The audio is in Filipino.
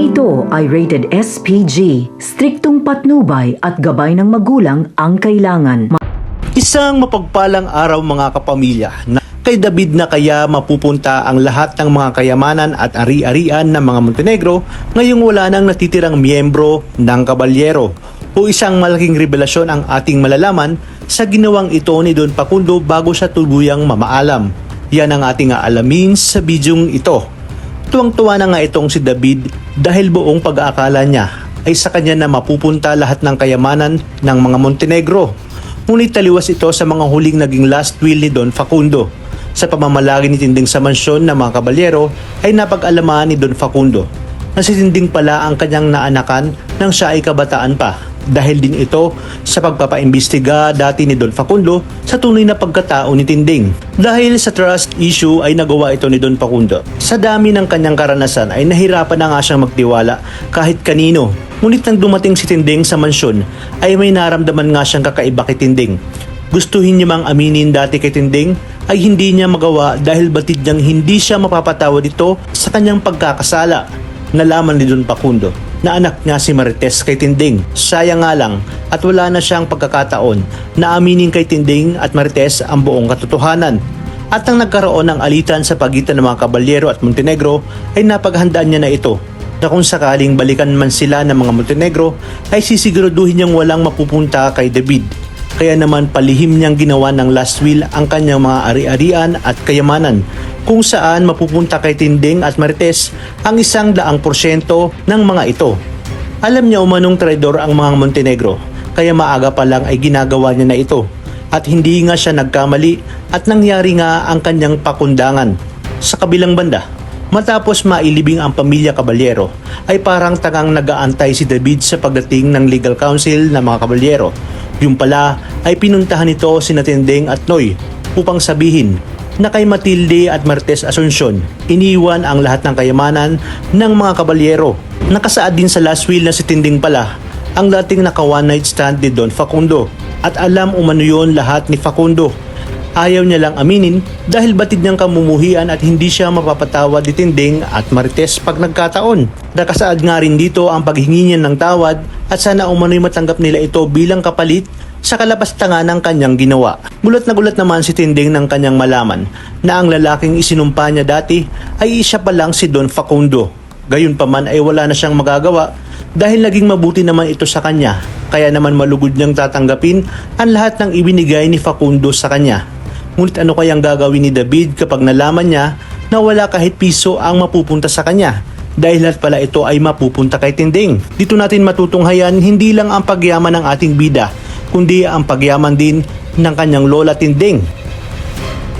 Ito ay rated SPG, striktong patnubay at gabay ng magulang ang kailangan. Isang mapagpalang araw mga kapamilya na kay David na kaya mapupunta ang lahat ng mga kayamanan at ari-arian ng mga Montenegro ngayong wala nang natitirang miyembro ng kabalyero. O isang malaking revelasyon ang ating malalaman sa ginawang ito ni Don Facundo bago sa tuluyang mamaalam. Yan ang ating aalamin sa bidyong ito. Tuwang-tuwa na nga itong si David dahil buong pag-aakala niya ay sa kanya na mapupunta lahat ng kayamanan ng mga Montenegro. Ngunit taliwas ito sa mga huling naging last will ni Don Facundo. Sa pamamalagi ni Tinding sa mansyon ng mga kabalyero ay napag-alaman ni Don Facundo na si Tinding pala ang kanyang naanakan nang siya ay kabataan pa. Dahil din ito sa pagpapaimbestiga dati ni Don Facundo sa tunay na pagkatao ni Tinding. Dahil sa trust issue ay nagawa ito ni Don Facundo. Sa dami ng kanyang karanasan ay nahirapan na nga siyang magtiwala kahit kanino. Ngunit nang dumating si Tinding sa mansyon ay may naramdaman nga siyang kakaiba kay Tinding. Gustuhin niya mang aminin dati kay Tinding ay hindi niya magawa dahil batid niyang hindi siya mapapatawad dito sa kanyang pagkakasala. Nalaman ni Don Facundo na anak niya si Marites kay Tinding. Sayang nga lang at wala na siyang pagkakataon na aminin kay Tinding at Marites ang buong katotohanan. At nang nagkaroon ng alitan sa pagitan ng mga kabalyero at Montenegro ay napaghandaan niya na ito na kung sakaling balikan man sila ng mga Montenegro ay sisiguraduhin niyang walang mapupunta kay David. Kaya naman palihim niyang ginawa ng last will ang kanyang mga ari-arian at kayamanan kung saan mapupunta kay Tinding at Marites ang 100% ng mga ito. Alam niya umanong traidor ang mga Montenegro kaya maaga pa lang ay ginagawa niya na ito at hindi nga siya nagkamali at nangyari nga ang kanyang pakundangan. Sa kabilang banda, matapos mailibing ang pamilya kabalyero ay parang tangang nag-aantay si David sa pagdating ng legal counsel ng mga kabalyero. Yung pala ay pinuntahan nito sina Tinding at Noy upang sabihin na kay Matilde at Marites Asuncion iniwan ang lahat ng kayamanan ng mga kabalyero. Nakasaad din sa last will na si Tinding pala ang dating naka one night stand ni Don Facundo at alam umano yun lahat ni Facundo. Ayaw niya lang aminin dahil batid niyang kamumuhian at hindi siya mapapatawad ni Tinding at Marites pag nagkataon. Nakasaad nga rin dito ang paghingi niya ng tawad at sana umano'y matanggap nila ito bilang kapalit sa kalapastangan ng kanyang ginawa. Gulat na gulat naman si Tinding ng kanyang malaman na ang lalaking isinumpa niya dati ay isa pa lang si Don Facundo. Gayunpaman ay wala na siyang magagawa dahil naging mabuti naman ito sa kanya. Kaya naman malugod niyang tatanggapin ang lahat ng ibinigay ni Facundo sa kanya. Ngunit ano kayang gagawin ni David kapag nalaman niya na wala kahit piso ang mapupunta sa kanya? Dahil lahat pala ito ay mapupunta kay Tinding. Dito natin matutunghayan hindi lang ang pagyaman ng ating bida, kundi ang pagyaman din ng kanyang lola Tinding.